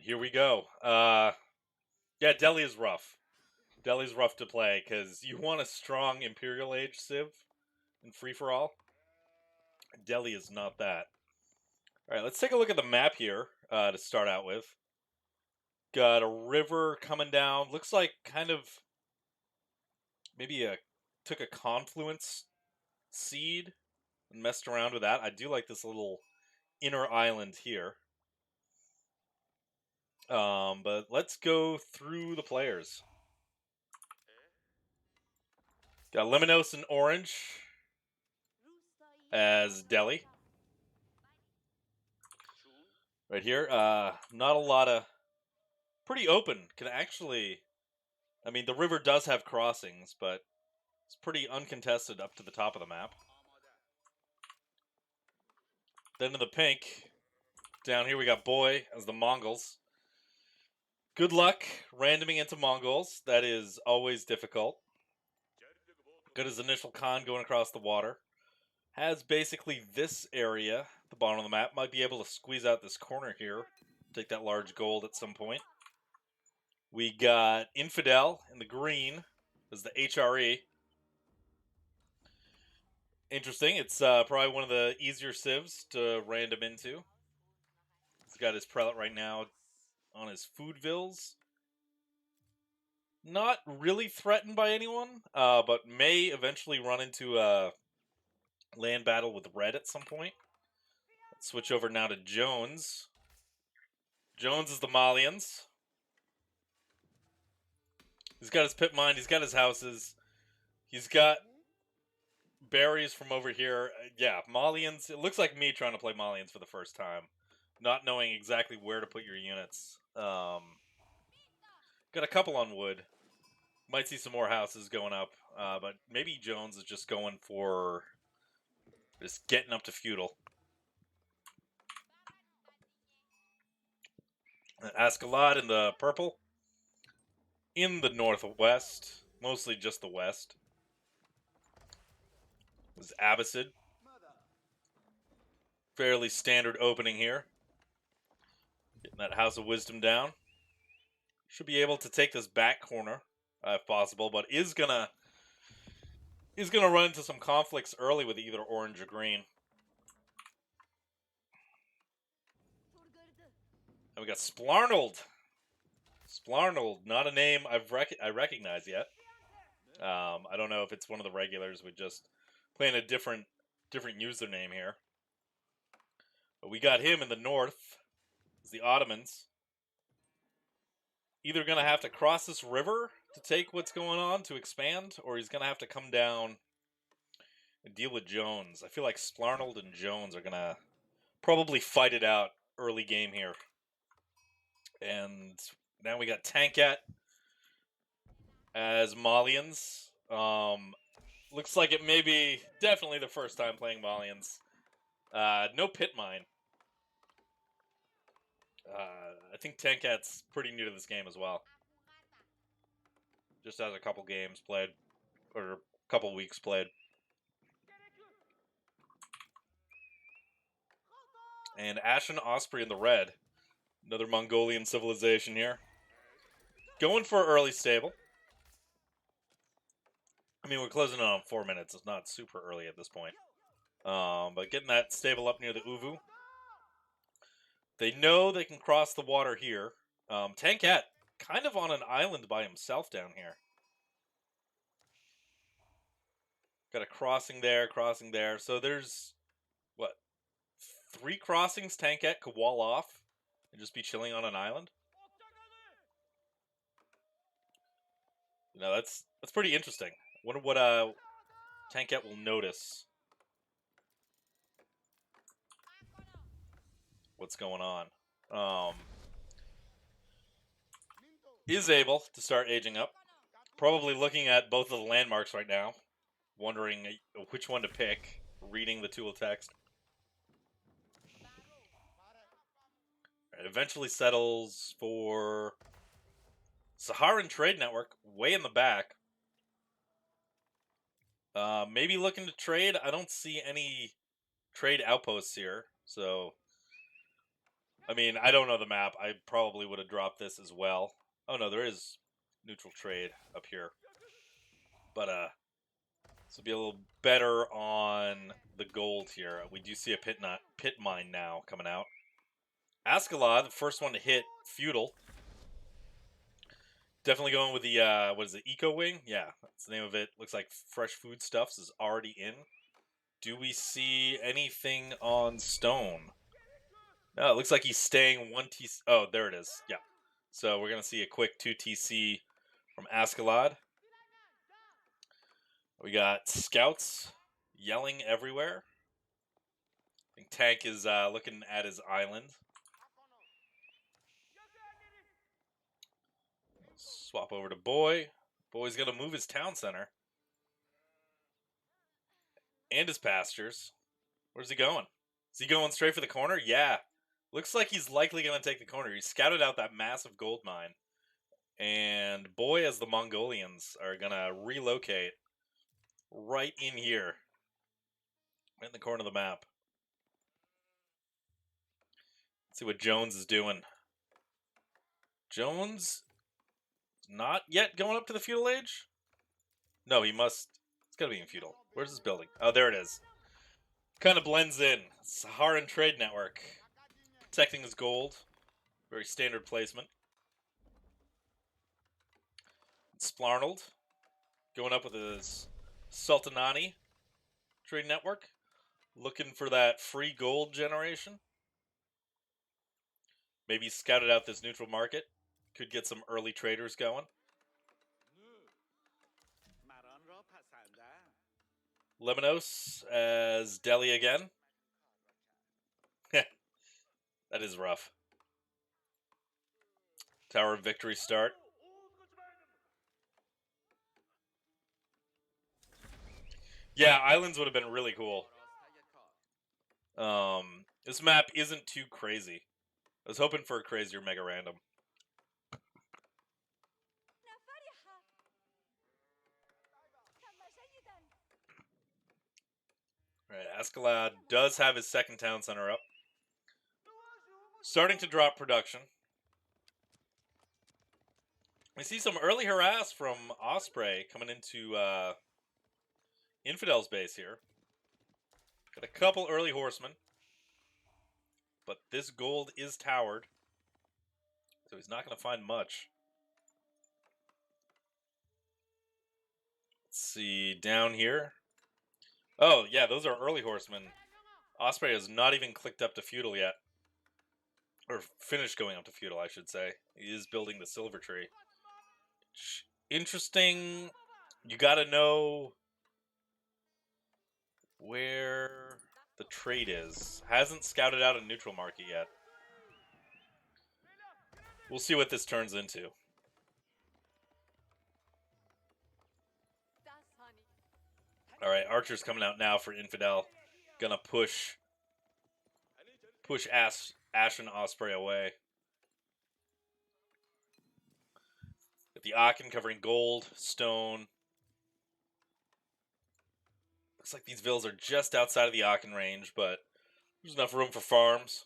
Here we go. Yeah, Delhi is rough. Delhi's rough to play because you want a strong Imperial Age Civ in free for all. Delhi is not that. All right, let's take a look at the map here to start out with. Got a river coming down. Looks like kind of maybe took a confluence seed and messed around with that. I do like this little inner island here. But let's go through the players. Got Luminos and Orange as Delhi. Right here, not a lot of... Pretty open. Can actually... I mean, the river does have crossings, but it's pretty uncontested up to the top of the map. Then to the pink. Down here we got Boy as the Mongols. Good luck randoming into Mongols. That is always difficult. Good as initial con going across the water. Has basically this area, the bottom of the map. Might be able to squeeze out this corner here. Take that large gold at some point. We got Infidel in the green as the HRE. Interesting. It's probably one of the easier civs to random into. He's got his prelate right now on his foodvilles. Not really threatened by anyone, but may eventually run into a land battle with red at some point. Let's switch over now to Jones. Jones is the Malians. He's got his pit mine. He's got his houses. He's got berries from over here. Yeah, Malians. It looks like me trying to play Malians for the first time. Not knowing exactly where to put your units. Got a couple on wood. Might see some more houses going up. But maybe Jones is just going for just getting up to feudal. Ascalad in the purple. In the northwest. Mostly just the west. Was Abbasid. Fairly standard opening here. Getting that House of Wisdom down. Should be able to take this back corner if possible, but is gonna run into some conflicts early with either orange or green. And we got Splarnold. Splarnold, not a name I recognize yet. I don't know if it's one of the regulars. We just playing a different username here. But we got him in the north. It's the Ottomans. Either going to have to cross this river to take what's going on to expand, or he's going to have to come down and deal with Jones. I feel like Splarnold and Jones are going to probably fight it out early game here. And now we got Tankat as Malians. Looks like it may be definitely the first time playing Malians. No pit mine. I think Tankat's pretty new to this game as well. Just has a couple games played, or a couple weeks played. And Ashen Osprey in the red. Another Mongolian civilization here. Going for early stable. I mean, we're closing in on 4 minutes. It's not super early at this point. But getting that stable up near the Uvu. They know they can cross the water here. Tankat kind of on an island by himself down here. Got a crossing there. So there's, what, 3 crossings Tankat could wall off and just be chilling on an island? You know, that's pretty interesting. Wonder what Tankat will notice. What's going on? Is able to start aging up. Probably looking at both of the landmarks right now, wondering which one to pick. Reading the tool text. It eventually settles for Saharan Trade Network, way in the back. Maybe looking to trade. I don't see any trade outposts here, so I mean, I don't know the map. I probably would have dropped this as well. Oh no, there is neutral trade up here. But this will be a little better on the gold here. We do see a pit mine now coming out. Ascalon, the first one to hit feudal. Definitely going with the what is it, Eco Wing? Yeah, that's the name of it. Looks like fresh foodstuffs is already in. Do we see anything on stone? No, it looks like he's staying 1 TC. Oh, there it is. Yeah. So we're going to see a quick 2 TC from Ascalon. We got scouts yelling everywhere. I think Tank is looking at his island. Swap over to Boy. Boy's going to move his town center. And his pastures. Where's he going? Is he going straight for the corner? Yeah. Looks like he's likely going to take the corner. He scouted out that massive gold mine. And Boy, as the Mongolians are going to relocate right in here. Right in the corner of the map. Let's see what Jones is doing. Jones not yet going up to the feudal age? No, he must. It's got to be in feudal. Where's his building? Oh, there it is. Kind of blends in. Saharan Trade Network. Protecting his gold. Very standard placement. Splarnold going up with his Sultanani Trade Network. Looking for that free gold generation. Maybe scouted out this neutral market. Could get some early traders going. Lemonos as Delhi again. That is rough. Tower of Victory start. Yeah, islands would have been really cool. This map isn't too crazy. I was hoping for a crazier mega random. Alright, Ascalon does have his second town center up. Starting to drop production. We see some early harass from Osprey coming into Infidel's base here. Got a couple early horsemen. But this gold is towered. So he's not going to find much. Let's see, down here. Oh, yeah, those are early horsemen. Osprey has not even clicked up to feudal yet. Or finished going up to feudal, I should say. He is building the silver tree. Interesting. You gotta know where the trade is. Hasn't scouted out a neutral market yet. We'll see what this turns into. Alright, Archer's coming out now for Infidel. Gonna push Ash and Osprey away. With the Aachen covering gold, stone. Looks like these villas are just outside of the Aachen range, but there's enough room for farms.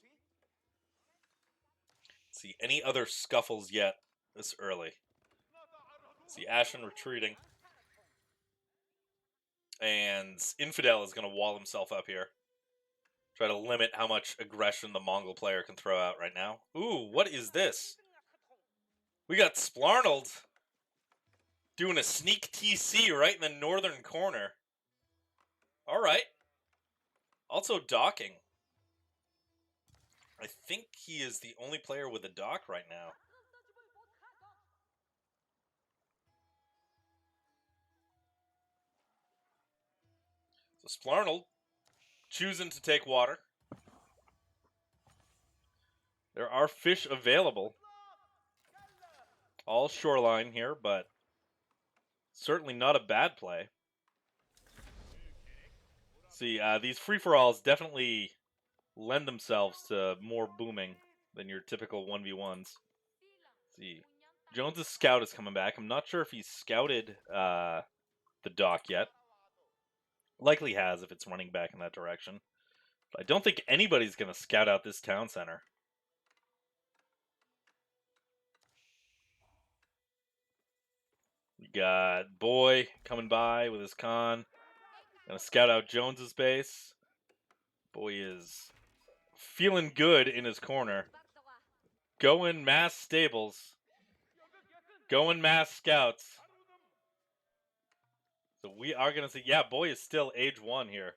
Let's see, any other scuffles yet this early? Let's see, Ashen retreating. And Infidel is going to wall himself up here. Try to limit how much aggression the Mongol player can throw out right now. Ooh, what is this? We got Splarnold doing a sneak TC right in the northern corner. Alright. Also docking. I think he is the only player with a dock right now. So Splarnold choosing to take water. There are fish available. All shoreline here, but certainly not a bad play. See, these free-for-alls definitely lend themselves to more booming than your typical 1v1s. See, Jones's scout is coming back. I'm not sure if he's scouted the dock yet. Likely has if it's running back in that direction. But I don't think anybody's going to scout out this town center. We got Boy coming by with his con. Gonna scout out Jones's base. Boy is feeling good in his corner. Going mass stables. Going mass scouts. So we are gonna see. Yeah, Boy is still age 1 here.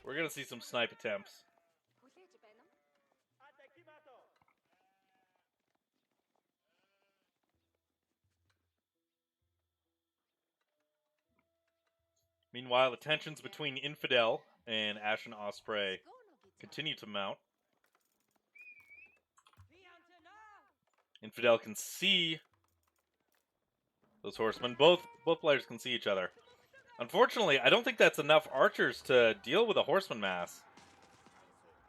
We're gonna see some snipe attempts. Meanwhile, the tensions between Infidel and Ashen Osprey continue to mount. Infidel can see those horsemen. Both players can see each other. Unfortunately, I don't think that's enough archers to deal with a horseman mass.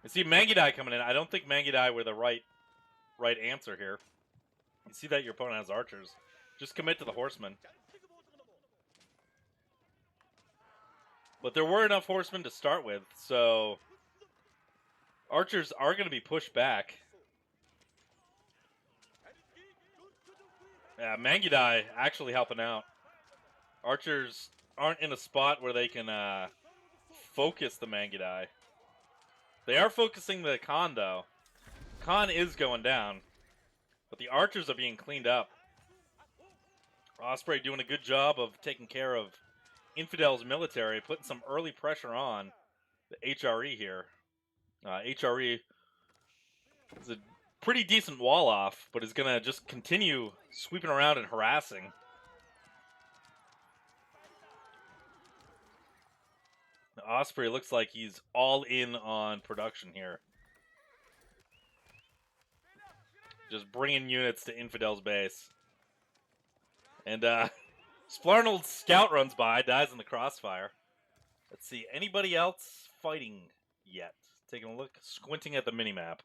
You see Mangudai coming in. I don't think Mangudai were the right answer here. You see that your opponent has archers. Just commit to the horsemen. But there were enough horsemen to start with, so archers are going to be pushed back. Yeah, Mangudai actually helping out. Archers aren't in a spot where they can focus the Mangudai. They are focusing the Khan, though. Khan is going down, but the archers are being cleaned up. Osprey doing a good job of taking care of Infidel's military, putting some early pressure on the HRE here. HRE is a pretty decent wall off, but is going to just continue sweeping around and harassing. Osprey looks like he's all in on production here. Just bringing units to Infidel's base. And Splarnold's scout runs by, dies in the crossfire. Let's see, anybody else fighting yet? Taking a look, squinting at the minimap.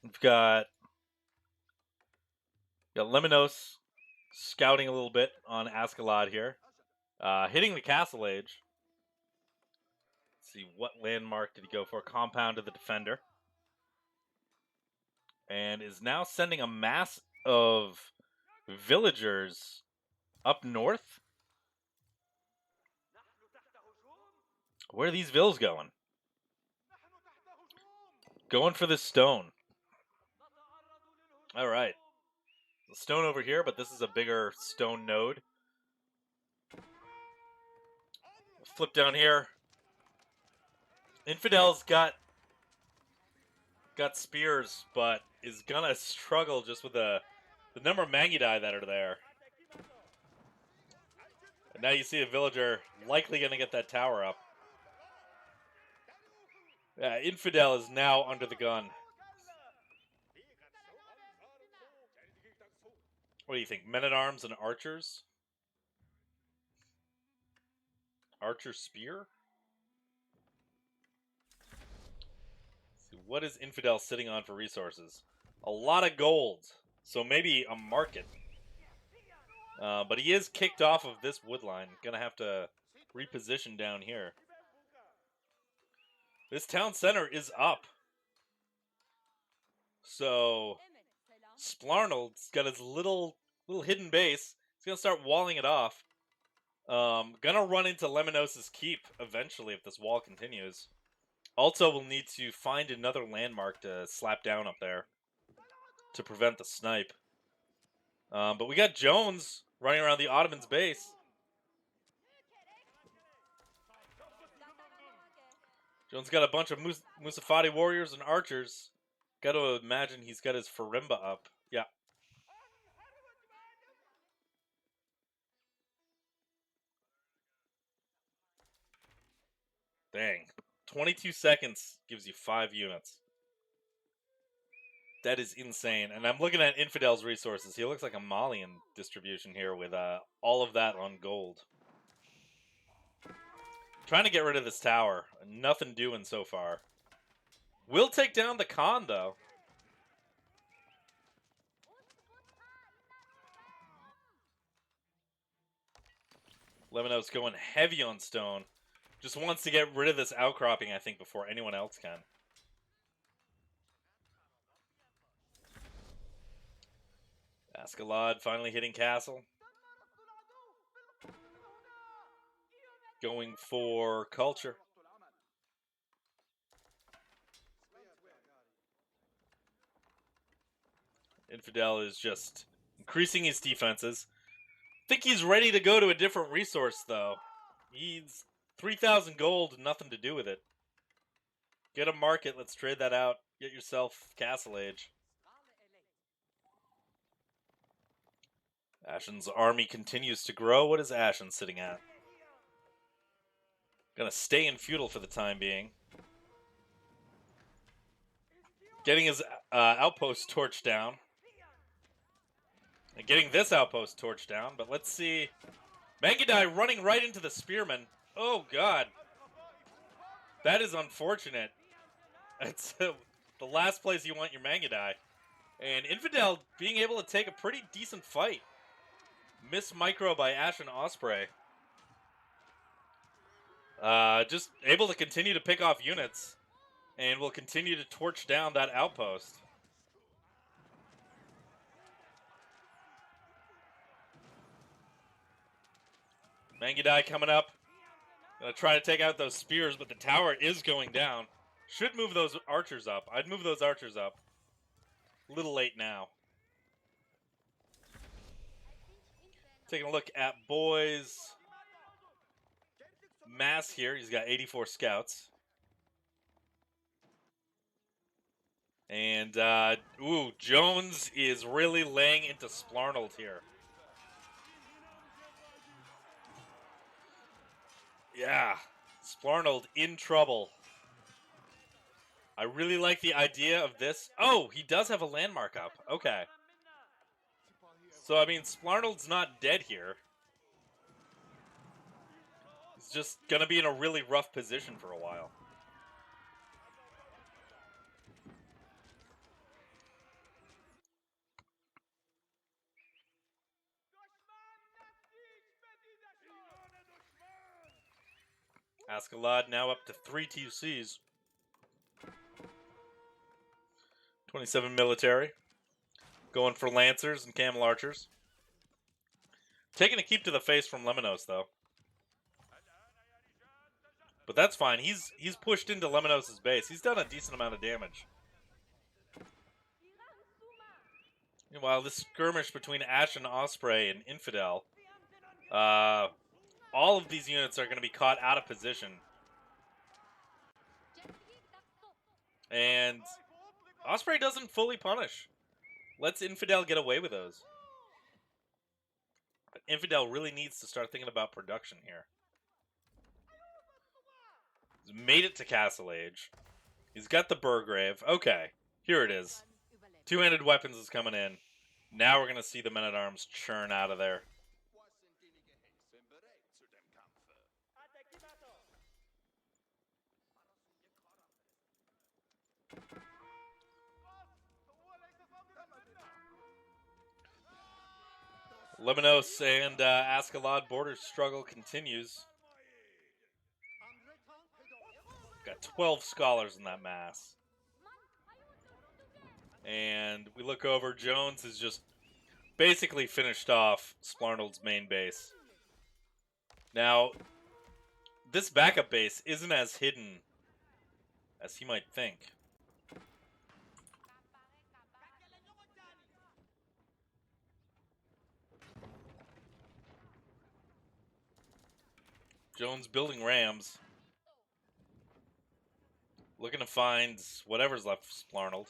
We've got Lemonos scouting a little bit on Ascalad here. Hitting the Castle Age. Let's see, what landmark did he go for? Compound of the Defender. And is now sending a mass of villagers up north. Where are these vills going? Going for this stone. All right. The stone over here, but this is a bigger stone node. Flip down here. Infidel's got spears, but is gonna struggle just with the number of Mangudai that are there. And now you see a villager likely gonna get that tower up. Yeah, Infidel is now under the gun. What do you think? Men-at-arms and archers? Archer spear? Let's see, what is Infidel sitting on for resources? A lot of gold. So maybe a market. But he is kicked off of this wood line. Gonna have to reposition down here. This town center is up. So Splarnold's got his little hidden base. He's gonna start walling it off. Gonna run into Lemonos' keep eventually if this wall continues. Also, we'll need to find another landmark to slap down up there to prevent the snipe. But we got Jones running around the Ottoman's base. Jones got a bunch of Musafati warriors and archers. Got to imagine he's got his Farimba up. Yeah. Dang. 22 seconds gives you 5 units. That is insane. And I'm looking at Infidel's resources. He looks like a Malian distribution here with all of that on gold. Trying to get rid of this tower. Nothing doing so far. Will take down the Khan, though. Lemonos going heavy on stone. Just wants to get rid of this outcropping, I think, before anyone else can. Ascalad finally hitting castle. Going for culture. Infidel is just increasing his defenses. I think he's ready to go to a different resource, though. He's 3,000 gold, nothing to do with it. Get a market, let's trade that out. Get yourself Castle Age. Ashen's army continues to grow. What is Ashen sitting at? Gonna stay in feudal for the time being. Getting his outpost torched down. And getting this outpost torched down, but let's see. Mangadai running right into the spearman. Oh, God. That is unfortunate. It's the last place you want your Mangadai. And Infidel being able to take a pretty decent fight. Miss micro by Ashen Osprey. Just able to continue to pick off units. And will continue to torch down that outpost. Mangadai coming up. Gonna try to take out those spears, but the tower is going down. Should move those archers up. I'd move those archers up. A little late now. Taking a look at Boy's mass here. He's got 84 scouts. And, Jones is really laying into Splarnold here. Yeah, Splarnold in trouble. I really like the idea of this. Oh, he does have a landmark up. Okay. So, I mean, Splarnold's not dead here. He's just going to be in a really rough position for a while. Ascalad now up to 3 TCs. 27 military. Going for Lancers and Camel Archers. Taking a keep to the face from Lemonos, though. But that's fine. He's pushed into Lemonos' base. He's done a decent amount of damage. Meanwhile, this skirmish between Ashen Osprey and Infidel, all of these units are going to be caught out of position. And Osprey doesn't fully punish. Lets Infidel get away with those. But Infidel really needs to start thinking about production here. He's made it to Castle Age. He's got the Burgrave. Okay, here it is. Two-handed weapons is coming in. Now we're going to see the men-at-arms churn out of there. Lemonos and Ascalad border struggle continues. Got 12 scholars in that mass. And we look over, Jones is just basically finished off Splarnold's main base. Now, this backup base isn't as hidden as he might think. Jones building rams. Looking to find whatever's left of Splarnold.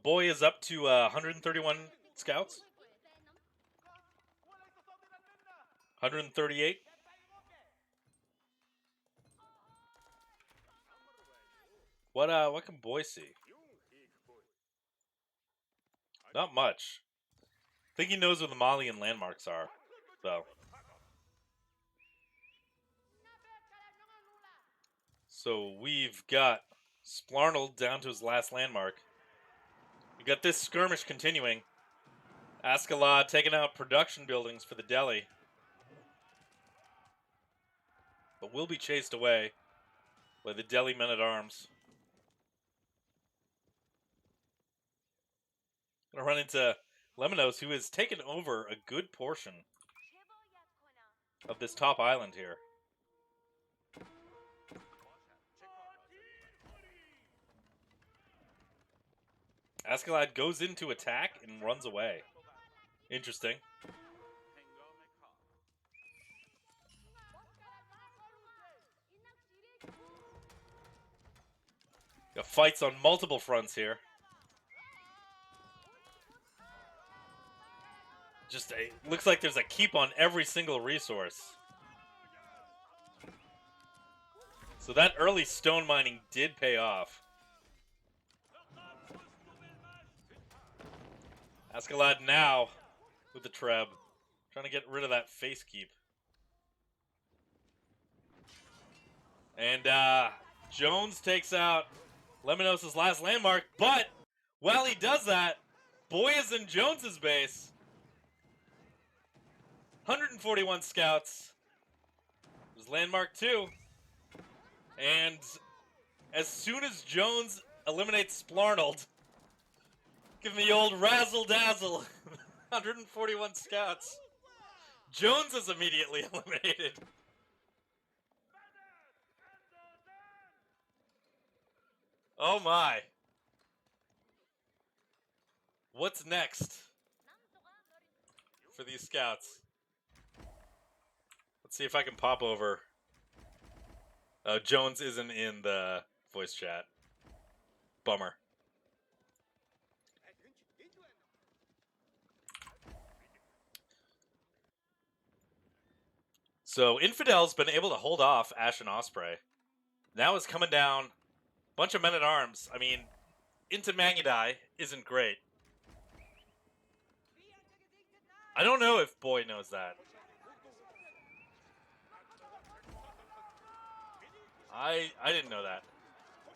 Boy is up to 131 scouts. 138. What can Boy see? Not much. I think he knows where the Malian landmarks are, though. So we've got Splarnold down to his last landmark. We got this skirmish continuing. Ascalad taking out production buildings for the Delhi. but will be chased away by the Delhi men-at-arms. Gonna run into Lemonos, who has taken over a good portion of this top island here. Askeladd goes into attack and runs away. Interesting. Got fights on multiple fronts here. Just looks like there's a keep on every single resource. So that early stone mining did pay off. Askeladd now with the Treb, trying to get rid of that face keep. And Jones takes out Lemonos' last landmark, but while he does that, Boy is in Jones's base. 141 scouts. There's landmark 2. And as soon as Jones eliminates Splarnold, give him the old razzle-dazzle. 141 scouts. Jones is immediately eliminated. Oh my. What's next for these scouts? Let's see if I can pop over. Jones isn't in the voice chat. Bummer. So Infidel's been able to hold off Ashen Osprey. Now is coming down. Bunch of men-at-arms. I mean, into Mangudai isn't great. I don't know if Boy knows that. I didn't know that.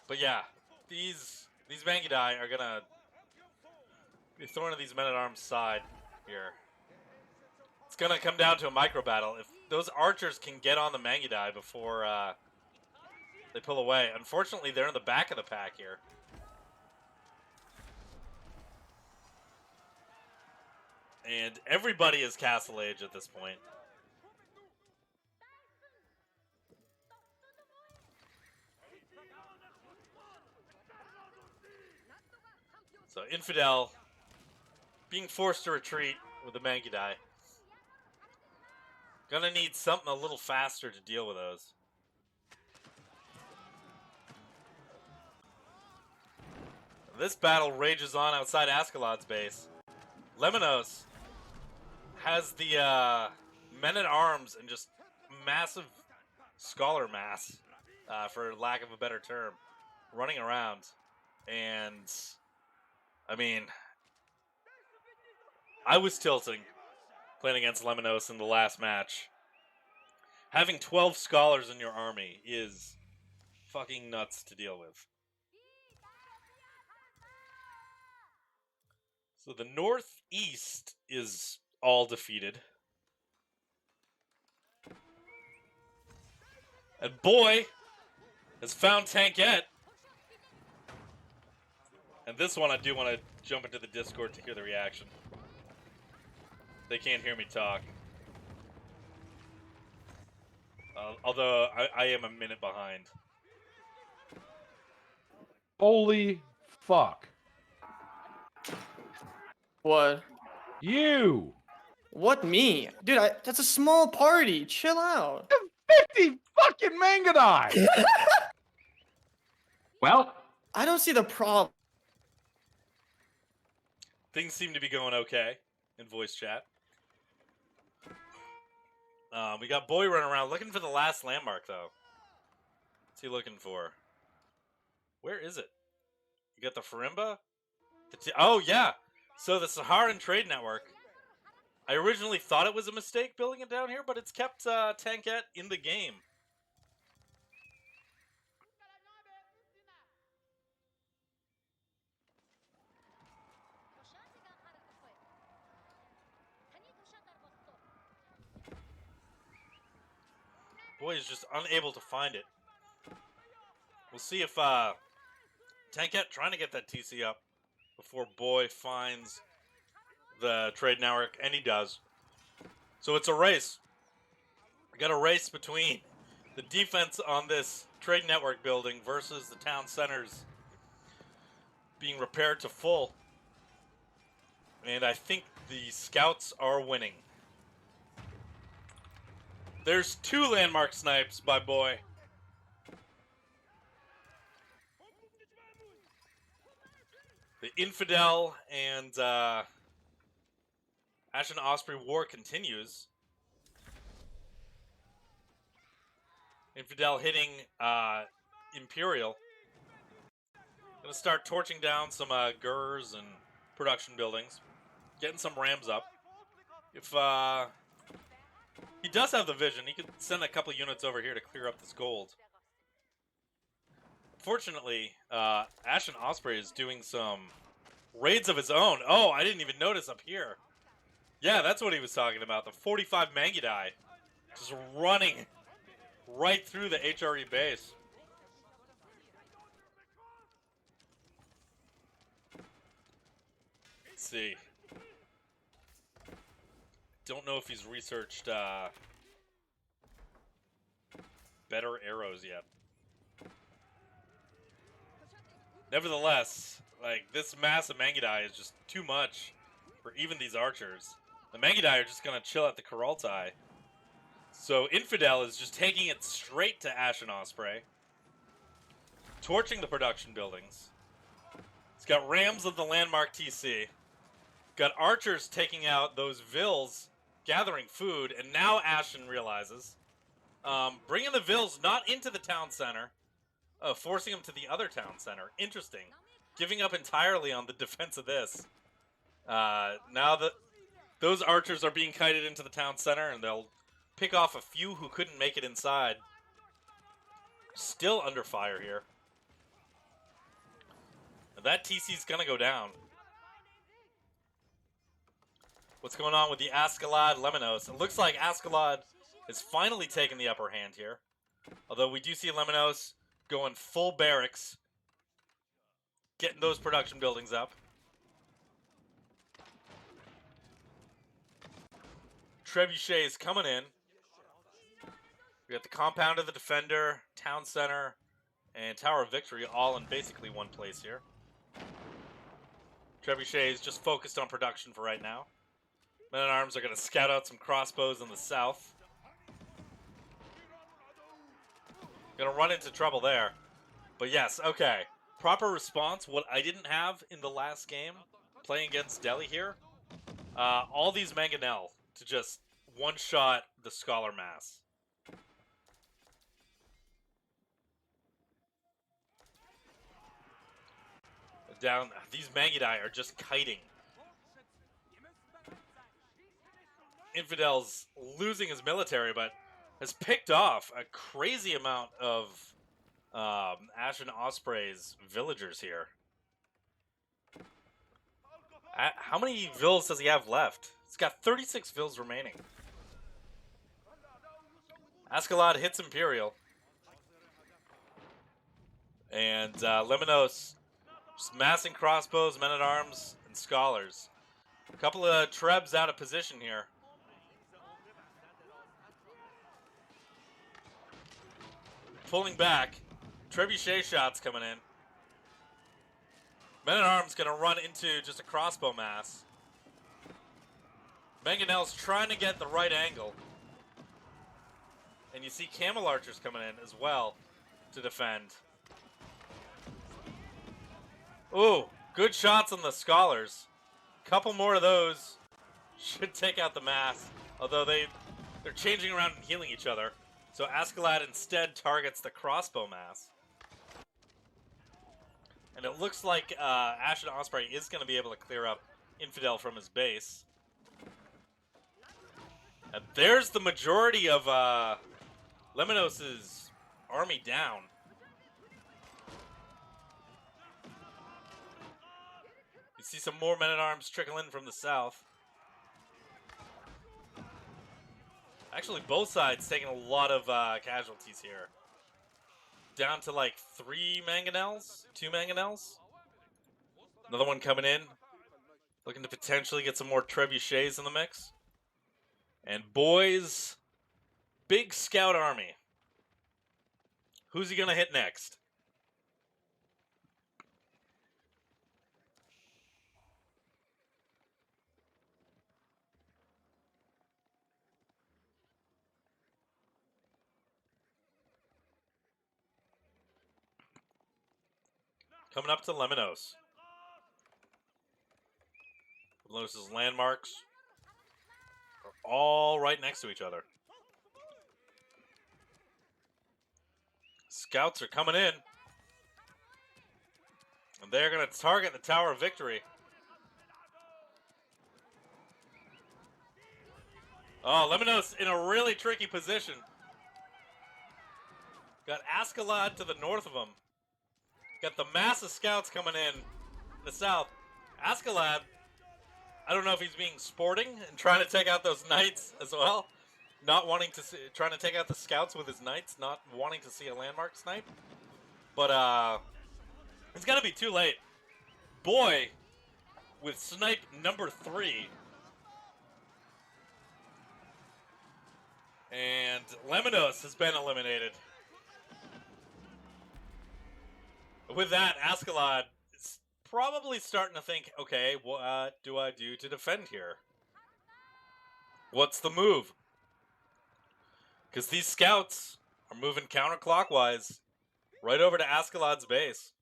But yeah, these Mangudai are gonna be thrown to these men-at-arms side here. It's gonna come down to a micro battle. If those archers can get on the Mangudai before they pull away. Unfortunately, they're in the back of the pack here. And everybody is Castle Age at this point. So Infidel being forced to retreat with the Mangudai. Gonna need something a little faster to deal with those. This battle rages on outside Askeladd's base. Lemonos has the men-at-arms and just massive scholar mass, for lack of a better term, running around. And, I mean, I was tilting playing against Lemonos in the last match. Having 12 scholars in your army is fucking nuts to deal with. So the northeast is all defeated. And Boy has found Tankette. And this one I do want to jump into the Discord to hear the reaction. They can't hear me talk. Although I am a minute behind. Holy fuck. What? You! What, me? Dude, that's a small party. Chill out. 50 fucking Mangudai! Well, I don't see the problem. Things seem to be going okay in voice chat. We got Boy running around looking for the last landmark, though. What's he looking for? Where is it? You got the Farimba? Oh, yeah! So the Saharan Trade Network. I originally thought it was a mistake building it down here, but it's kept Tankette in the game. Boy is just unable to find it. We'll see if Tankette trying to get that TC up before Boy finds the trade network, and he does. So it's a race. We got a race between the defense on this trade network building versus the town centers being repaired to full. And I think the scouts are winning. There's 2 landmark snipes by Boy. The Infidel and Ashen Osprey war continues. Infidel hitting Imperial. Gonna start torching down some GURs and production buildings. Getting some rams up. If he does have the vision, he could send a couple units over here to clear up this gold. Fortunately, Ashen Osprey is doing some raids of his own. Oh, I didn't even notice up here. Yeah, that's what he was talking about. The 45 Mangudai just running right through the HRE base. Let's see. Don't know if he's researched better arrows yet. Nevertheless, like, this mass of Mangudai is just too much for even these archers. The Mangudai are just going to chill at the Kurultai. So Infidel is just taking it straight to Ashen Osprey. Torching the production buildings. He's got rams of the landmark TC. Got archers taking out those vills, gathering food, and now Ashen realizes. Bringing the vills not into the town center. Forcing them to the other town center. Interesting. Giving up entirely on the defense of this. Now that those archers are being kited into the town center, and they'll pick off a few who couldn't make it inside. Still under fire here. And that TC's gonna go down. What's going on with the Ascalad Lemonos? It looks like Ascalad has finally taken the upper hand here. Although we do see Lemonos going full barracks, getting those production buildings up. Trebuchet is coming in. We got the Compound of the Defender, Town Center, and Tower of Victory all in basically one place here. Trebuchet is just focused on production for right now. Men-at-Arms are going to scout out some crossbows in the south. Gonna run into trouble there. But yes, okay. Proper response. What I didn't have in the last game, playing against Delhi here, all these Mangonel to just one-shot the Scholar Mass. Down, these Mangudai are just kiting. Infidel's losing his military, but has picked off a crazy amount of Ashen Osprey's villagers here. How many vills does he have left? He's got 36 vills remaining. Ascalad hits Imperial. And Lemonos just massing crossbows, men-at-arms, and scholars. A couple of Trebs out of position here. Pulling back. Trebuchet shots coming in. Men-at-Arms gonna run into just a crossbow mass. Mangonel's trying to get the right angle. And you see Camel Archers coming in as well to defend. Ooh, good shots on the Scholars. Couple more of those should take out the mass. Although they're changing around and healing each other. So Ascalad instead targets the crossbow mass. And it looks like Ashen Osprey is going to be able to clear up Infidel from his base. And there's the majority of Lemonos' army down. You see some more men-at-arms trickle in from the south. Actually, both sides taking a lot of casualties here. Down to like 3 mangonels, 2 mangonels. Another one coming in. Looking to potentially get some more trebuchets in the mix. And boys, big scout army. Who's he going to hit next? Coming up to Lemonos. Lemonos' landmarks are all right next to each other. Scouts are coming in. And they're going to target the Tower of Victory. Oh, Lemonos in a really tricky position. Got Ascalon to the north of them. Got the massive scouts coming in the south. Ascalon, I don't know if he's being sporting and trying to take out those knights as well. Not wanting to see, trying to take out the scouts with his knights, not wanting to see a landmark snipe. But it's gonna be too late. Boy, with snipe number 3. And Lemonos has been eliminated. With that, Ascalon is probably starting to think, okay, what do I do to defend here? What's the move? Because these scouts are moving counterclockwise right over to Ascalon's base.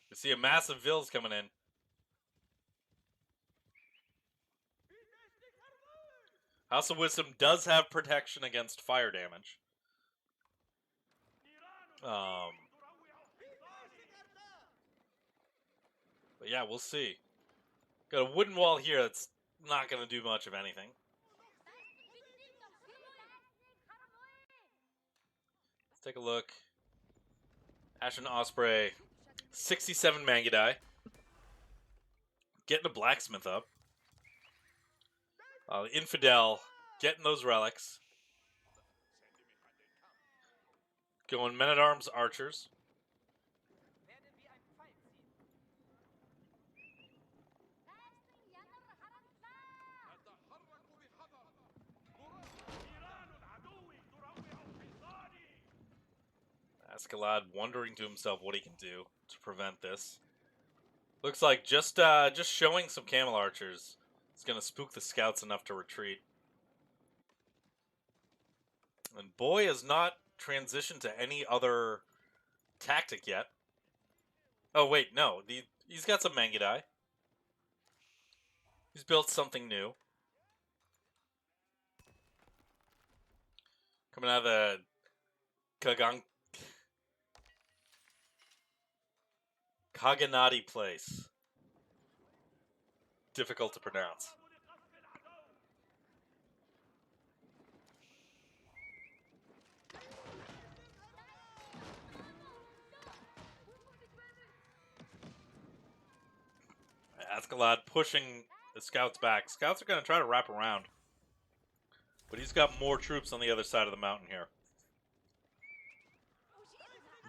You see a massive Vils coming in. House of Wisdom does have protection against fire damage. But yeah, we'll see. Got a wooden wall here that's not going to do much of anything. Let's take a look. Ashen Osprey, 67 Mangudai. Getting a blacksmith up. Infidel, getting those relics. Going men-at-arms archers. Ascalon wondering to himself what he can do to prevent this. Looks like just showing some camel archers is going to spook the scouts enough to retreat. And Boy has not transitioned to any other tactic yet. Oh, wait, no. He's got some Mangudai. He's built something new. Coming out of the Kaganati place. Difficult to pronounce. Ascalon pushing the scouts back. Scouts are going to try to wrap around. But he's got more troops on the other side of the mountain here.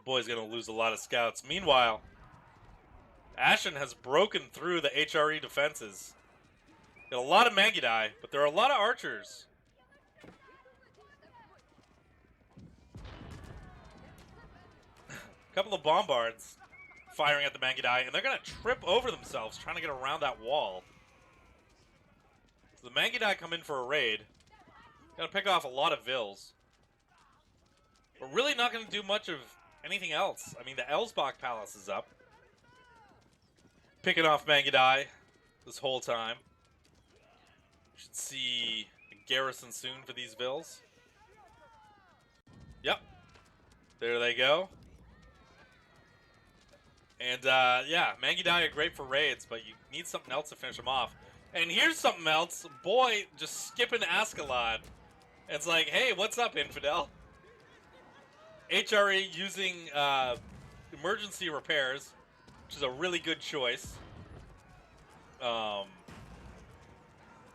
Boy's going to lose a lot of scouts. Meanwhile, Ashen has broken through the HRE defenses. Got a lot of Mangudai, but there are a lot of archers. A couple of bombards firing at the Mangudai, and they're going to trip over themselves trying to get around that wall. So the Mangudai come in for a raid. Going to pick off a lot of Vils. We're really not going to do much of anything else. I mean, the Elsbach Palace is up. Picking off Mangudai this whole time. Should see a garrison soon for these Vils. Yep. There they go. And, yeah, Mangudai are great for raids, but you need something else to finish them off. And here's something else. Boy, just skipping Ascalon. It's like, hey, what's up, Infidel? HRE using emergency repairs, which is a really good choice.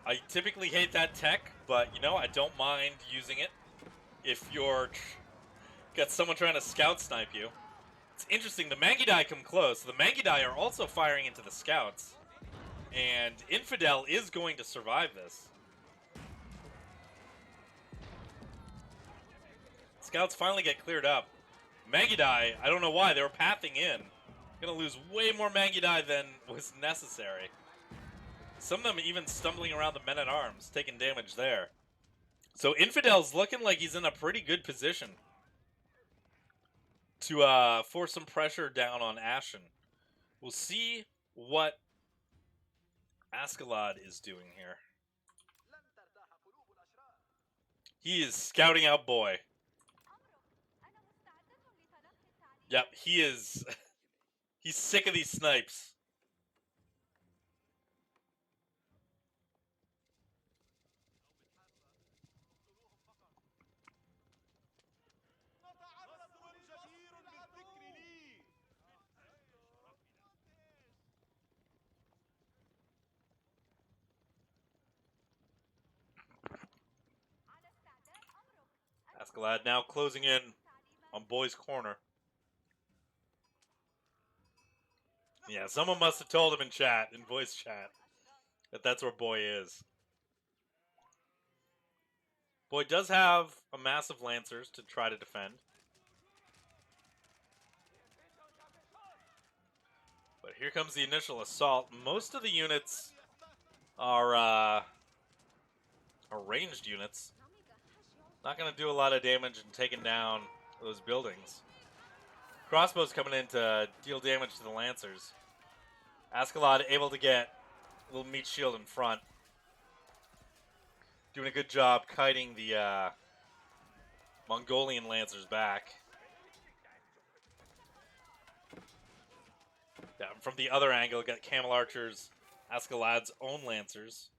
I typically hate that tech, but you know, I don't mind using it if you're got someone trying to scout snipe you. It's interesting, the Mangudai come close. The Mangudai are also firing into the scouts. And Infidel is going to survive this. Scouts finally get cleared up. Mangudai, I don't know why, they were pathing in. Gonna lose way more Mangudai than was necessary. Some of them even stumbling around the men-at-arms, taking damage there. So Infidel's looking like he's in a pretty good position to force some pressure down on Ashen. We'll see what Askeladd is doing here. He is scouting out Boy. Yep, he is. He's sick of these snipes. Askeladd now closing in on Boy's corner. Yeah, someone must have told him in chat, in voice chat, that that's where Boy is. Boy does have a massive Lancers to try to defend. But here comes the initial assault. Most of the units are ranged units. Not going to do a lot of damage in taking down those buildings. Crossbows coming in to deal damage to the Lancers. Askeladd able to get a little meat shield in front. Doing a good job kiting the Mongolian Lancers back. Yeah, from the other angle, got Camel Archers, Askeladd's own Lancers.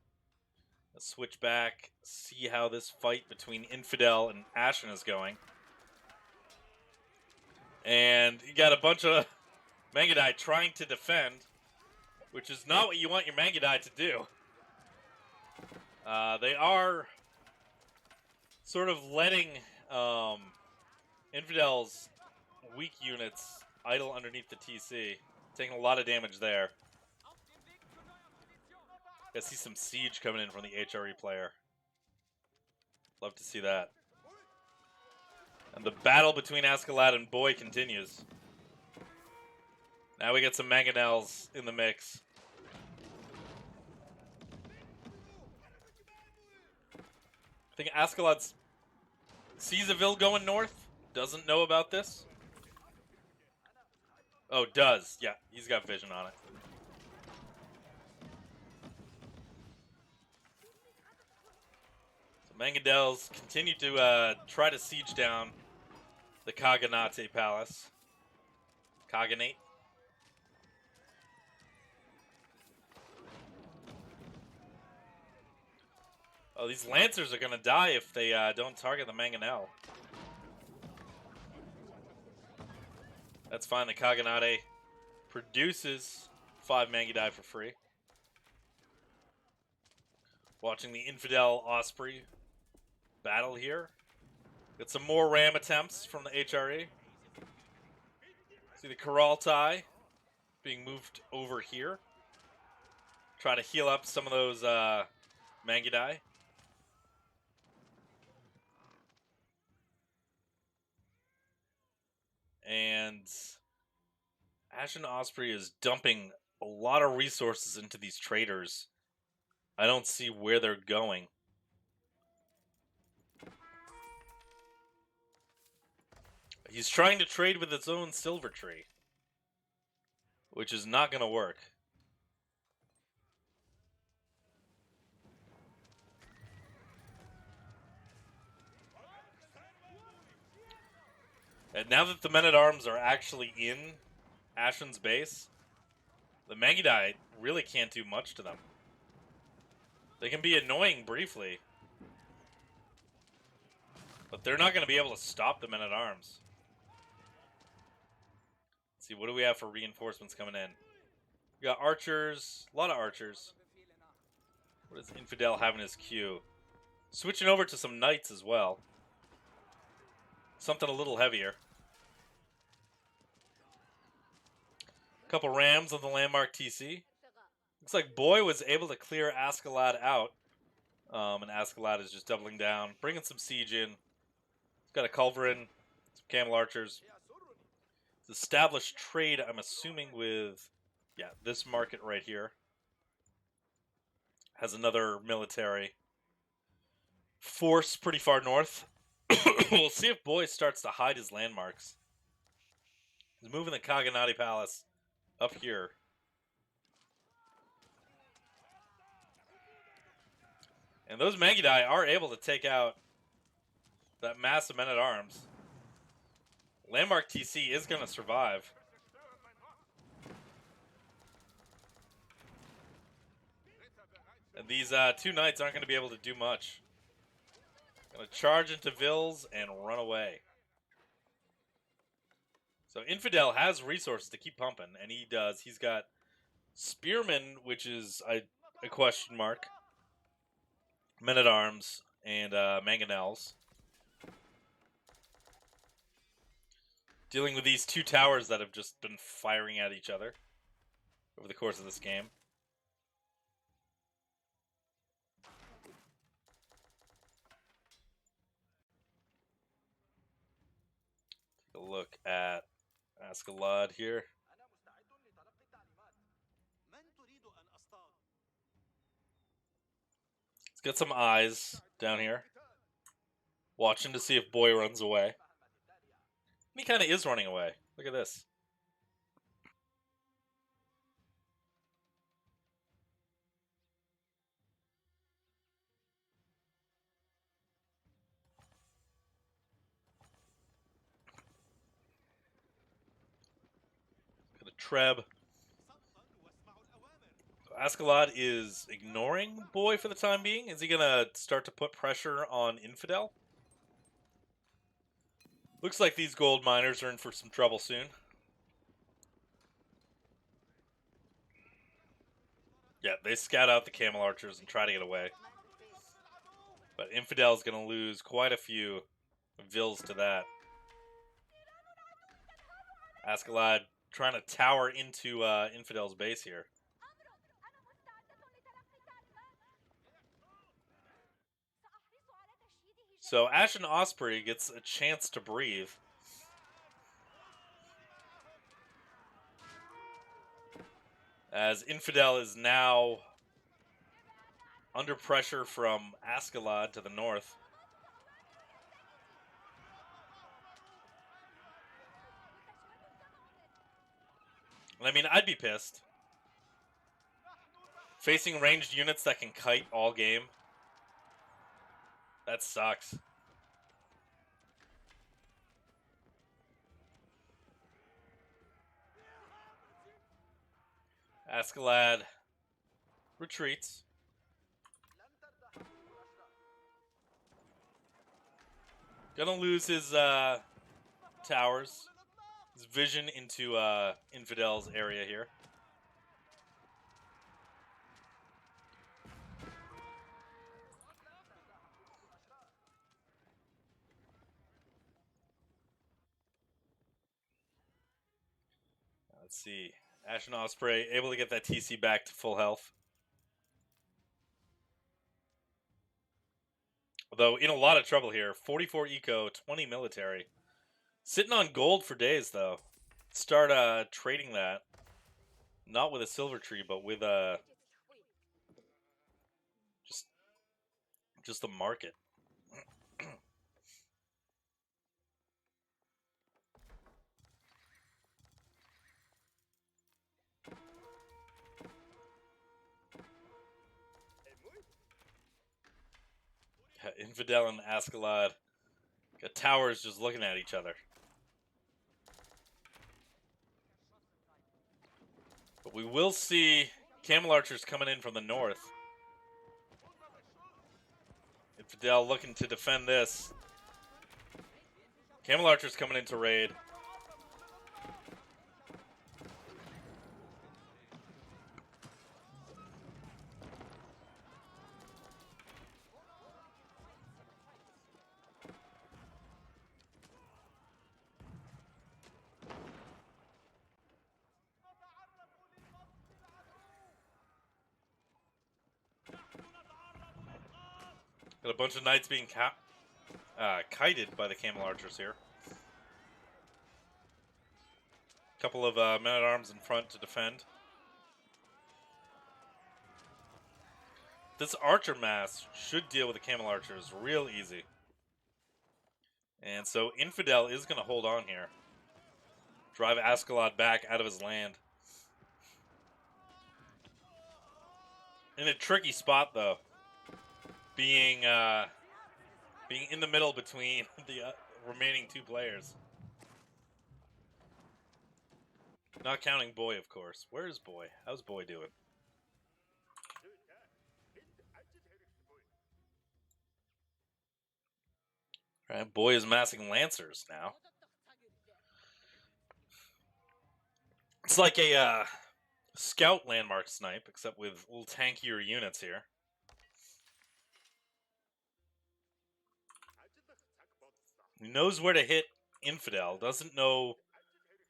Let's switch back, see how this fight between Infidel and Ashen is going. And you got a bunch of Mangudai trying to defend, which is not what you want your Mangudai to do. They are sort of letting Infidel's weak units idle underneath the TC, taking a lot of damage there. I see some siege coming in from the HRE player. Love to see that. And the battle between Askeladd and Boy continues. Now we get some mangonels in the mix. I think Askeladd sees a Vil going north. Doesn't know about this. Oh, does. Yeah, he's got vision on it. So Mangonels continue to try to siege down the Kaganate Palace. Kaganate. Oh, these Lancers are going to die if they don't target the Mangonel. That's fine. The Kaganate produces 5 Mangudai for free. Watching the Infidel Osprey battle here. Got some more ram attempts from the HRE. See the Kuraltai being moved over here. Try to heal up some of those Mangudai. And Ashen Osprey is dumping a lot of resources into these traders. I don't see where they're going. He's trying to trade with his own silver tree, which is not going to work. And now that the men-at-arms are actually in Ashen's base, the Mangudai really can't do much to them. They can be annoying briefly, but they're not going to be able to stop the men-at-arms. Let's see, what do we have for reinforcements coming in? We got archers, a lot of archers. What does Infidel have in his queue? Switching over to some knights as well. Something a little heavier. A couple rams on the landmark TC. Looks like Boy was able to clear Askeladd out. And Askeladd is just doubling down, bringing some siege in. He's got a culverin, some camel archers. It's established trade, I'm assuming, with, yeah, this market right here. Has another military force pretty far north. We'll see if Boy starts to hide his landmarks. He's moving the Kaganati Palace up here. And those Mangudai are able to take out that massive men-at-arms. Landmark TC is going to survive. And these two knights aren't going to be able to do much. Going to charge into Vils and run away. So Infidel has resources to keep pumping, and he does. He's got Spearmen, which is a question mark. Men-at-arms and mangonels. Dealing with these two towers that have just been firing at each other over the course of this game. Take a look at Askeladd here. He's got some eyes down here, watching to see if Boy runs away. And he kind of is running away. Look at this. Got a Treb. Askeladd is ignoring Boy for the time being. Is he going to start to put pressure on Infidel? Looks like these gold miners are in for some trouble soon. Yeah, they scout out the camel archers and try to get away. But Infidel's going to lose quite a few Vils to that. Askeladd trying to tower into Infidel's base here. So Ashen Osprey gets a chance to breathe. As Infidel is now under pressure from Askeladd to the north. And I mean, I'd be pissed. Facing ranged units that can kite all game. That sucks. Askeladd retreats. Gonna lose his towers. His vision into Infidel's area here. Let's see. Ashen Osprey able to get that TC back to full health. Although in a lot of trouble here. 44 eco, 20 military. Sitting on gold for days though. Start trading that. Not with a silver tree, but with just the market. Infidel and Askeladd got towers just looking at each other. But we will see camel archers coming in from the north. Infidel looking to defend this. Camel archers coming in to raid. Got a bunch of knights being kited by the camel archers here. Couple of men-at-arms in front to defend. This archer mass should deal with the camel archers real easy. And so Infidel is going to hold on here. Drive Ascalon back out of his land. In a tricky spot, though. Being in the middle between the remaining two players. Not counting Boy, of course. Where's Boy? How's Boy doing? Alright, Boy is massing Lancers now. It's like a scout landmark snipe, except with a little tankier units here. He knows where to hit Infidel, doesn't know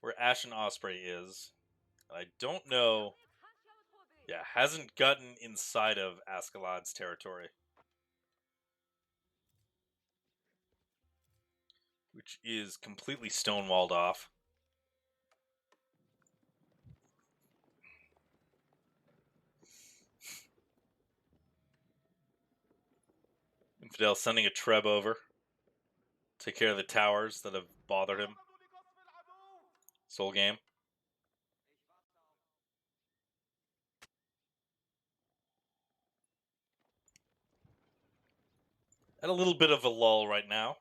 where Ashen Osprey is. I don't know. Yeah, hasn't gotten inside of Ascalon's territory. Which is completely stonewalled off. Infidel sending a Treb over. Take care of the towers that have bothered him. Soul game. At a little bit of a lull right now.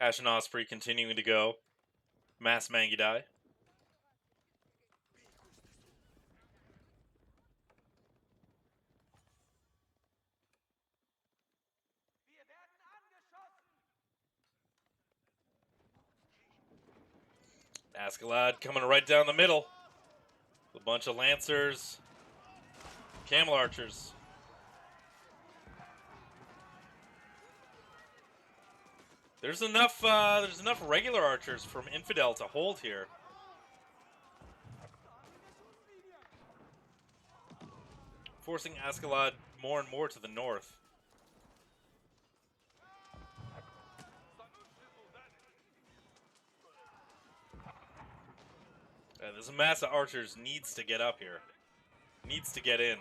Ashen Osprey continuing to go. Mass Mangudai. Ascalon coming right down the middle. A bunch of Lancers. Camel Archers. There's enough regular archers from Infidel to hold here. Forcing Ascalon more and more to the north. There's a mass of archers needs to get up here. Needs to get in.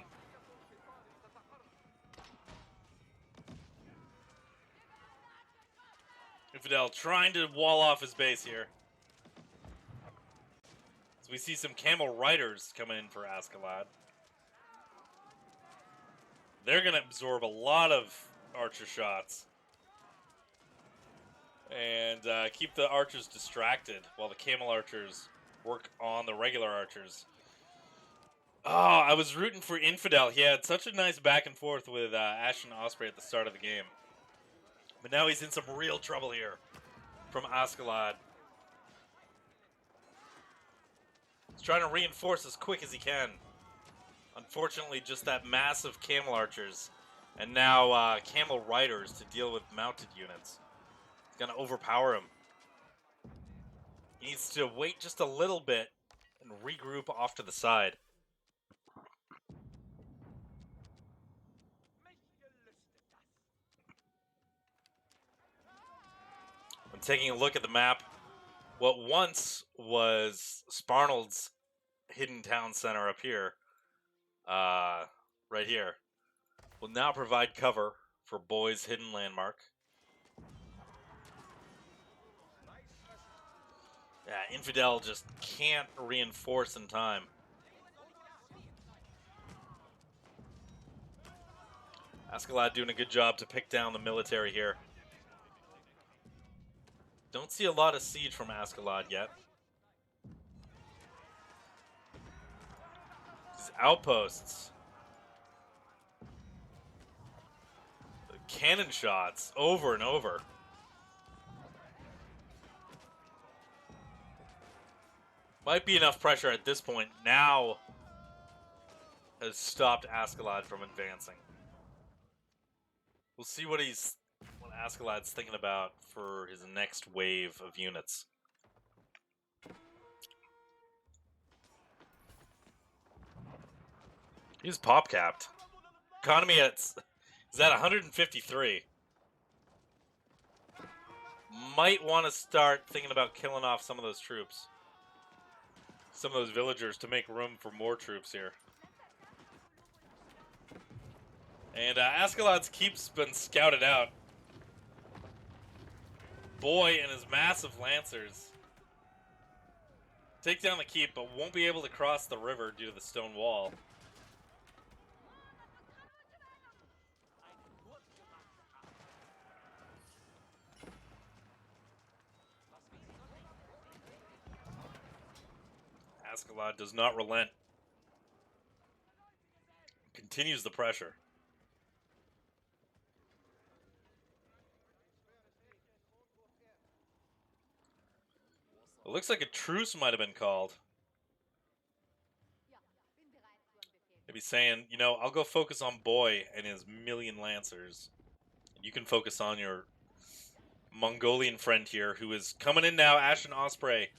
Infidel trying to wall off his base here. So we see some camel riders coming in for Ascalon. They're going to absorb a lot of archer shots. And keep the archers distracted while the camel archers work on the regular archers. Oh, I was rooting for Infidel. He had such a nice back and forth with Ashen Osprey at the start of the game. But now he's in some real trouble here from Ascalon. He's trying to reinforce as quick as he can. Unfortunately, just that massive camel archers. And now camel riders to deal with mounted units. It's going to overpower him. He needs to wait just a little bit and regroup off to the side. I'm taking a look at the map. What once was Sparnold's hidden town center up here, right here, will now provide cover for Boy's hidden landmark. Yeah, Infidel just can't reinforce in time. Ascalon doing a good job to pick down the military here. Don't see a lot of siege from Ascalon yet. These outposts. The cannon shots over and over. Might be enough pressure at this point. Now has stopped Ascalon from advancing. We'll see what Ascalon's thinking about for his next wave of units. He's pop capped. Economy Is at 153. Might want to start thinking about killing off some of those troops. Some of those villagers to make room for more troops here. And Ascalon's keep's been scouted out. Boy and his massive lancers take down the keep, but won't be able to cross the river due to the stone wall. Ascalon does not relent. Continues the pressure. It looks like a truce might have been called. Maybe saying, you know, I'll go focus on Boy and his million lancers. You can focus on your Mongolian friend here, who is coming in now, Ashen Osprey.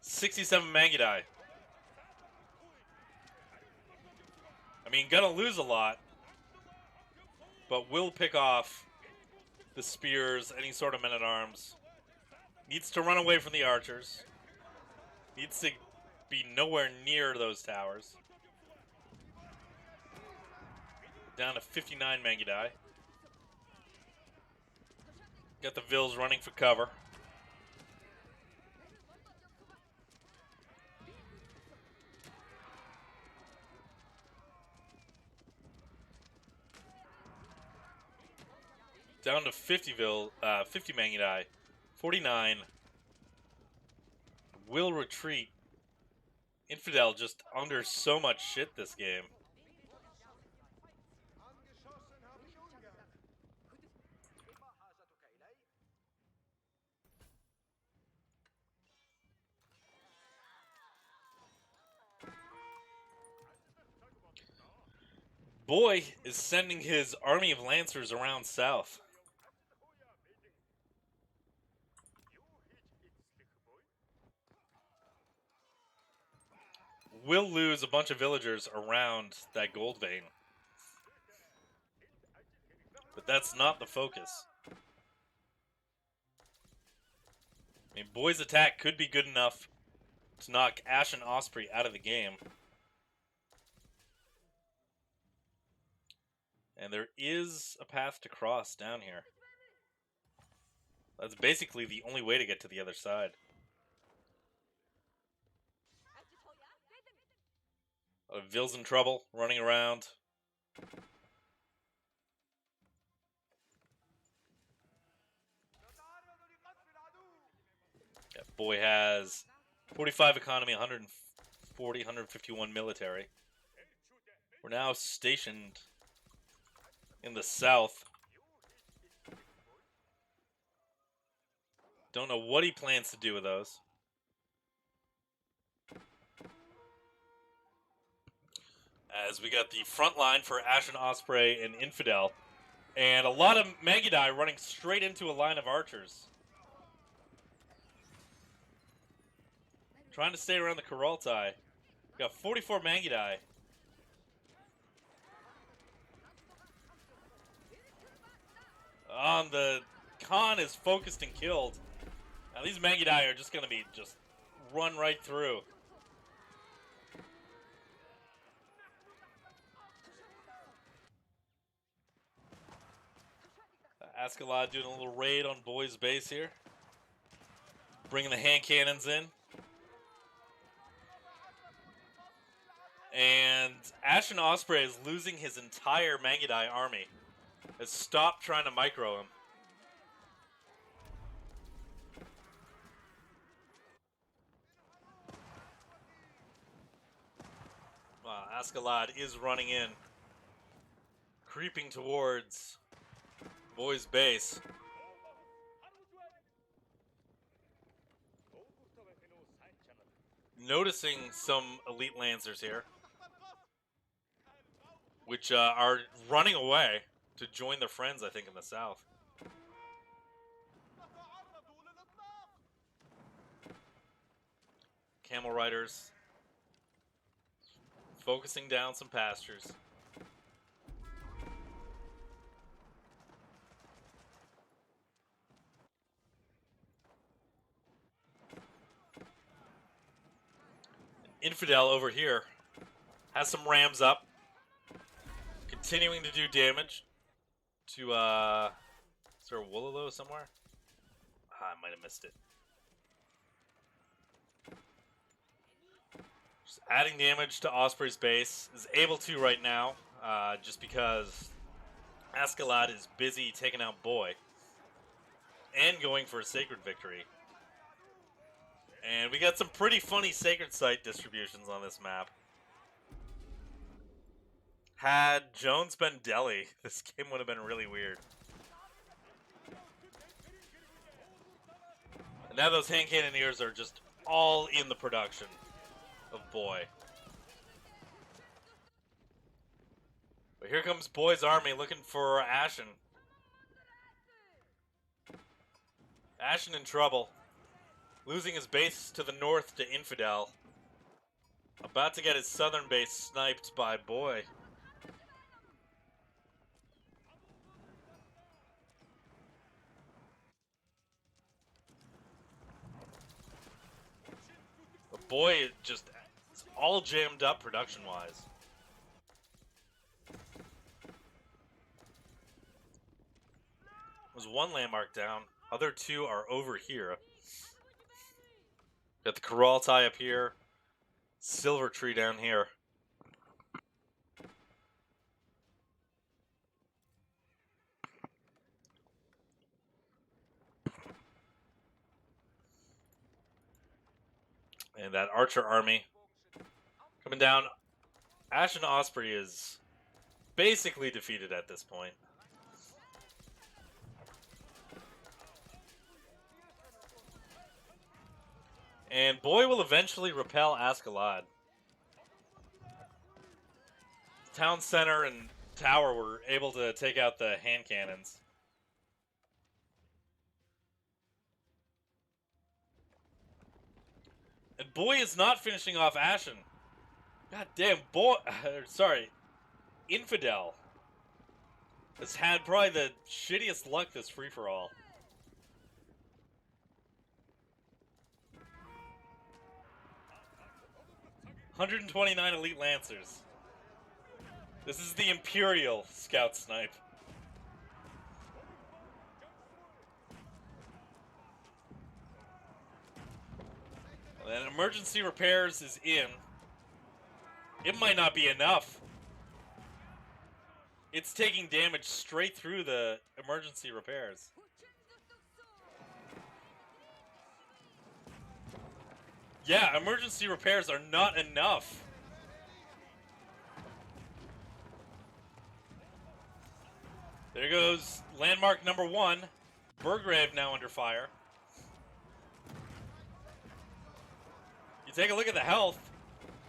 67 Mangudai. I mean, gonna lose a lot, but will pick off the spears, any sort of men-at-arms. Needs to run away from the archers. Needs to be nowhere near those towers. Down to 59 Mangudai. Got the Vils running for cover. Down to 50 Mangudai. 49. Will retreat. Infidel just under so much shit this game. Boy is sending his army of lancers around south. Will lose a bunch of villagers around that gold vein. But that's not the focus. I mean, Boy's attack could be good enough to knock Ashen Osprey out of the game. And there is a path to cross down here. That's basically the only way to get to the other side. Vils in trouble, running around. Yeah, Boy has 45 economy, 140, 151 military. We're now stationed in the south. Don't know what he plans to do with those. As we got the front line for Ashen Osprey and Infidel. And a lot of Mangudai running straight into a line of archers. Trying to stay around the Kurultai. We got 44 Mangudai. The Khan is focused and killed. Now these Mangudai are just going to be just run right through. Ascalon doing a little raid on Boy's base here. Bringing the hand cannons in. And Ashen Osprey is losing his entire Mangudai army. Has stopped trying to micro him. Wow, Ascalon is running in. Creeping towards Boy's base. Noticing some elite lancers here, which are running away to join their friends, I think, in the south. Camel riders focusing down some pastures. Infidel over here has some rams up, continuing to do damage to, is there a Woololo somewhere? I might have missed it. Just adding damage to Osprey's base. Is able to right now, just because Askeladd is busy taking out Boy and going for a Sacred Victory. And we got some pretty funny Sacred Site distributions on this map. Had Jones been Delhi, this game would have been really weird. And now those hand cannoneers are just all in the production of Boy. But here comes Boy's army looking for Ashen. Ashen in trouble. Losing his base to the north to Infidel. About to get his southern base sniped by Boy. But Boy just is all jammed up production-wise. There's one landmark down. Other two are over here. Got the Corral tie up here. Silver Tree down here. And that Archer army coming down. Ashen Osprey is basically defeated at this point. And Boy will eventually repel Askeladd. Town center and tower were able to take out the hand cannons. And Boy is not finishing off Ashen. God damn, Boy... sorry. Infidel has had probably the shittiest luck this free-for-all. $129 Elite Lancers. This is the Imperial Scout Snipe. And then emergency repairs is in. It might not be enough. It's taking damage straight through the emergency repairs. Yeah, emergency repairs are not enough. There goes landmark number 1. Burgrave now under fire. You take a look at the health.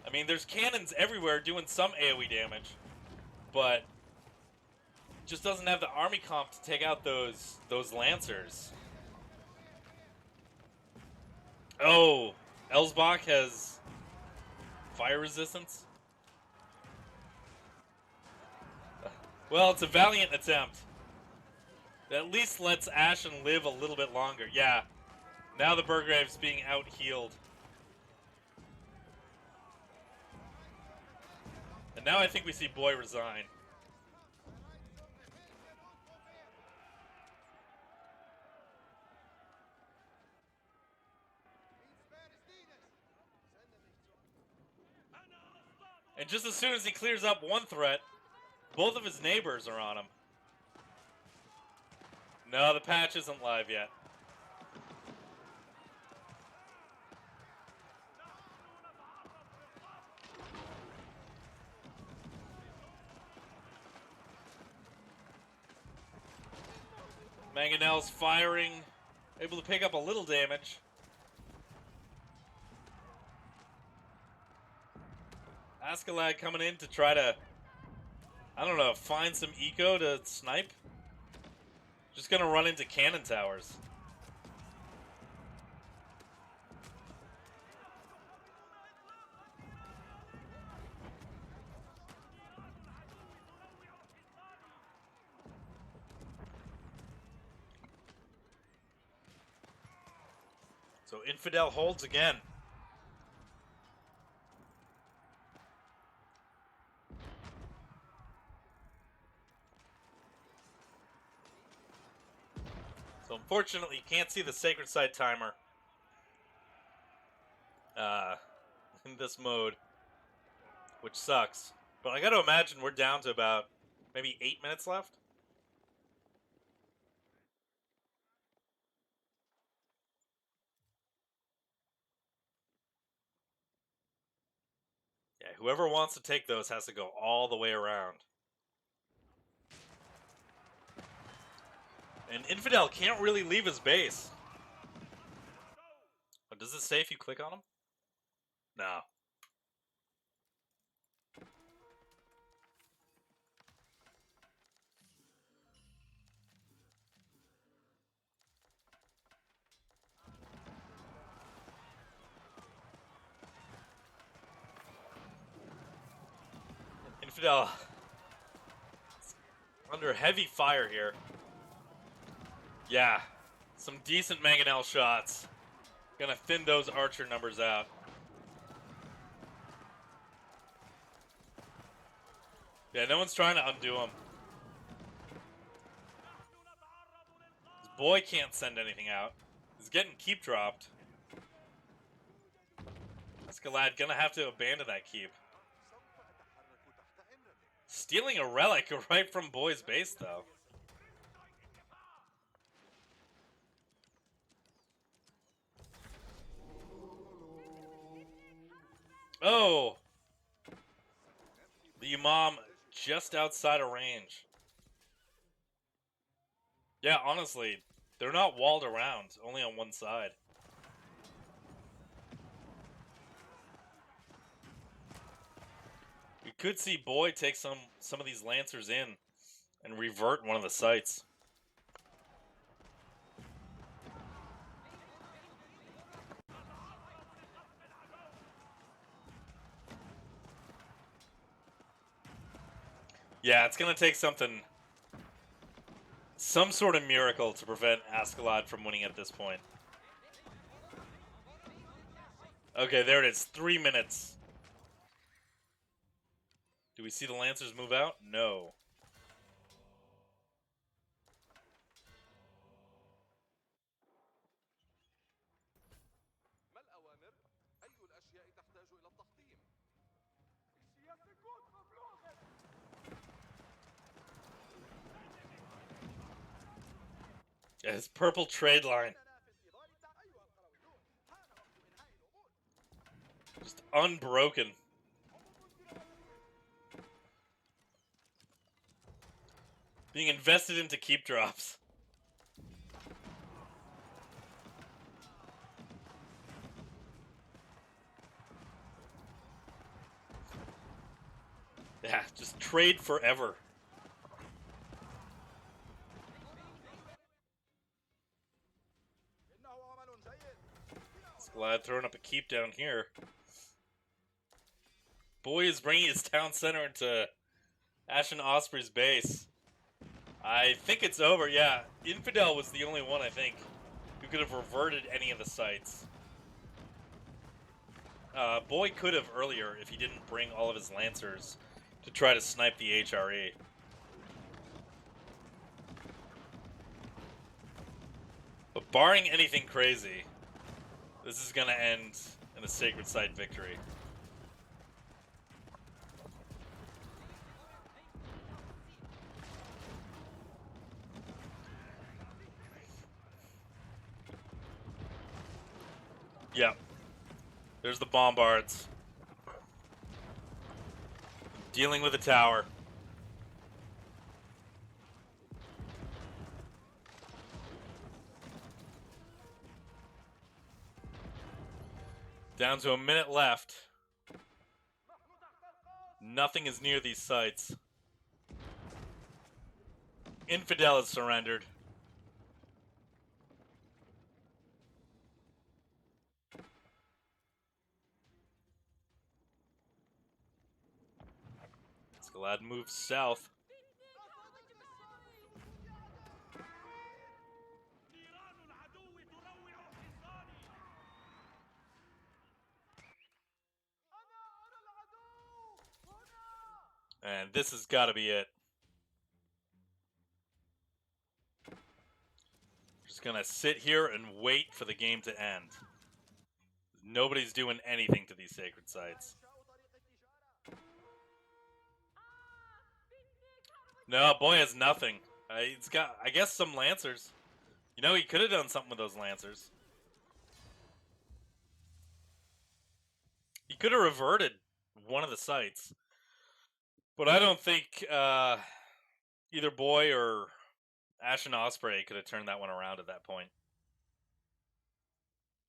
I mean, there's cannons everywhere doing some AoE damage, but just doesn't have the army comp to take out those Lancers. Oh, Elsbach has fire resistance. Well, it's a valiant attempt. That at least lets Ashen live a little bit longer. Yeah, now the Burgrave's being out-healed. And now I think we see Boy resign. And just as soon as he clears up one threat, both of his neighbors are on him. No, the patch isn't live yet. Mangonel's firing, able to pick up a little damage. Askeladd coming in to try to, I don't know, find some eco to snipe. Just gonna run into cannon towers. So Infidel holds again. So unfortunately, you can't see the sacred site timer in this mode, which sucks. But I gotta imagine we're down to about maybe 8 minutes left. Yeah, whoever wants to take those has to go all the way around. And Infidel can't really leave his base. But does it say if you click on him? No. Infidel under heavy fire here. Yeah, some decent mangonel shots. Gonna thin those archer numbers out. Yeah, no one's trying to undo him. His boy can't send anything out. He's getting keep dropped. Escalade gonna have to abandon that keep. Stealing a relic right from Boy's base, though. Oh! The Imam just outside of range. Yeah, honestly, they're not walled around, only on one side. You could see Boy take some of these Lancers in and revert one of the sites. Yeah, it's gonna take some sort of miracle to prevent Escalade from winning at this point. Okay, there it is. 3 minutes. Do we see the Lancers move out? No. Yeah, his purple trade line. Just unbroken. Being invested into keep drops. Yeah, just trade forever. Glad throwing up a keep down here. Boy is bringing his town center into Ashen Osprey's base. I think it's over, yeah. Infidel was the only one, I think, who could have reverted any of the sites. Boy could have earlier if he didn't bring all of his Lancers to try to snipe the HRE. But barring anything crazy, this is going to end in a sacred site victory. Yep. There's the bombards. Dealing with a tower. Down to a minute left. Nothing is near these sites. Infidel has surrendered. Escalade moves south. And this has got to be it. Just gonna sit here and wait for the game to end. Nobody's doing anything to these sacred sites. No, boy has nothing. He's got, I guess, some lancers. You know, he could have done something with those lancers. He could have reverted one of the sites. But I don't think either Boy or Ashen Osprey could have turned that one around at that point.